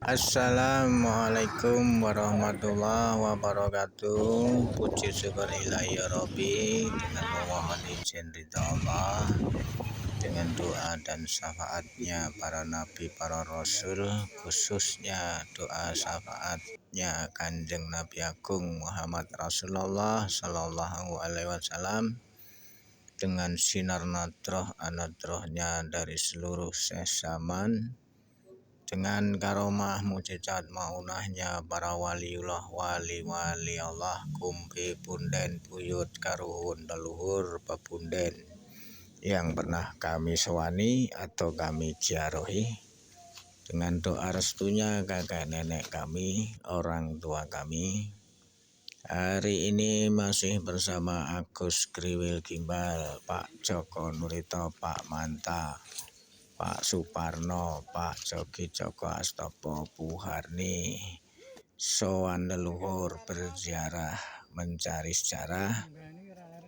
Assalamualaikum warahmatullahi wabarakatuh. Puji syukur ilahi ya Rabbi, dengan memohon izin ridha Allah, dengan doa dan syafaatnya para nabi, para rasul, khususnya doa syafaatnya Kanjeng Nabi Agung Muhammad Rasulullah Sallallahu Alaihi Wasallam, dengan sinar nadroh anadrohnya dari seluruh zaman, dengan karomah mujizat maunahnya para waliullah, wali Allah, kumpi punden buyut karuhun leluhur pepunden yang pernah kami sewani atau kami ziarahi, dengan doa restunya kakek nenek kami, orang tua kami. Hari ini masih bersama Agus Kriwil Gimbal, Pak Joko Nurito, Pak Manta, Pak Suparno, Pak Jogi Joko Astopo, Buharni, sowan leluhur berziarah mencari sejarah,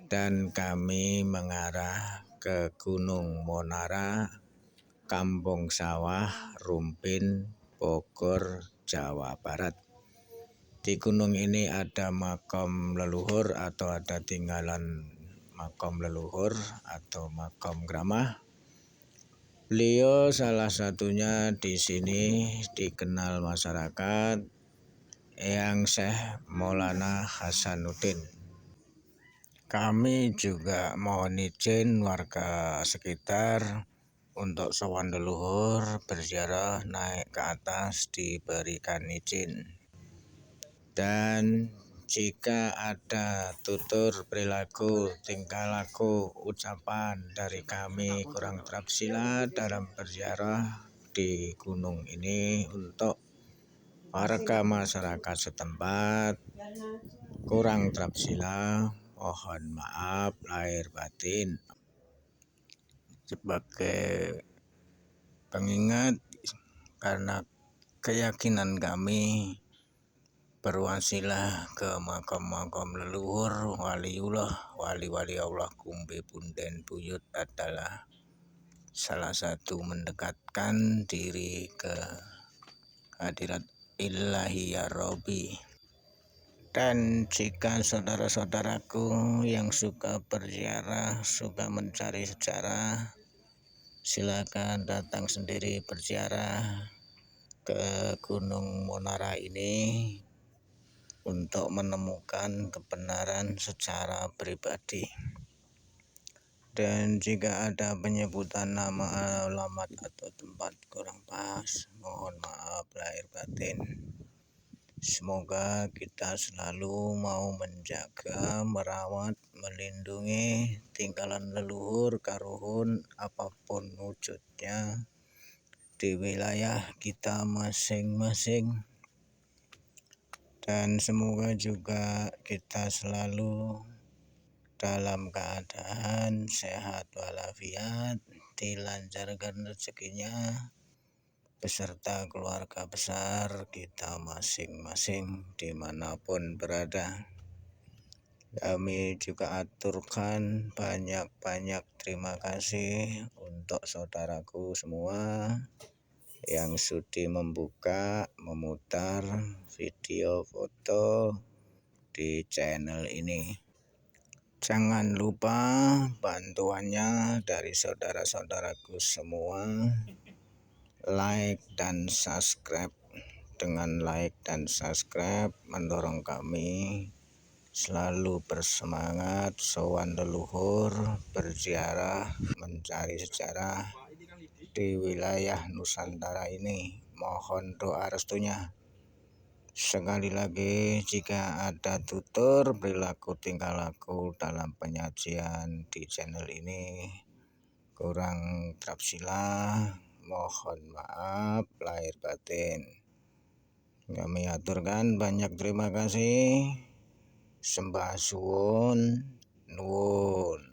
dan kami mengarah ke Gunung Monara, Kampung Sawah, Rumpin, Bogor, Jawa Barat. Di gunung ini ada makam leluhur atau ada tinggalan makam leluhur atau makam gramah. Beliau salah satunya di sini dikenal masyarakat yang Syekh Maulana Hasanuddin. Kami juga mohon izin warga sekitar untuk sowan leluhur berziarah naik ke atas diberikan izin. Dan jika ada tutur perilaku, tingkah laku, ucapan dari kami kurang terapsila dalam berziarah di gunung ini untuk warga masyarakat setempat kurang terapsila, mohon maaf lahir batin. Sebagai pengingat, karena keyakinan kami berwasilah ke makam-makam leluhur, waliullah, wali-wali Allah, kumpi punden buyut adalah salah satu mendekatkan diri ke hadirat ilahi ya Rabbi. Dan jika saudara-saudaraku yang suka berziarah, suka mencari sejarah, silakan datang sendiri berziarah ke Gunung Monara ini untuk menemukan kebenaran secara pribadi. Dan jika ada penyebutan nama, alamat atau tempat kurang pas, mohon maaf lahir batin. Semoga kita selalu mau menjaga, merawat, melindungi tinggalan leluhur karuhun apapun wujudnya di wilayah kita masing-masing. Dan semoga juga kita selalu dalam keadaan sehat walafiat, dilancarkan rezekinya beserta keluarga besar kita masing-masing dimanapun berada. Kami juga aturkan banyak-banyak terima kasih untuk saudaraku semua yang sudi membuka, memutar video foto di channel ini. Jangan lupa bantuannya dari saudara-saudaraku semua, like dan subscribe. Dengan like dan subscribe mendorong kami selalu bersemangat sowan leluhur, berziarah, mencari sejarah di wilayah Nusantara ini. Mohon doa restunya. Sekali lagi, jika ada tutur perilaku tingkah laku dalam penyajian di channel ini kurang terapsila, mohon maaf lahir batin. Kami aturkan banyak terima kasih. Sembah suwun, nuwun.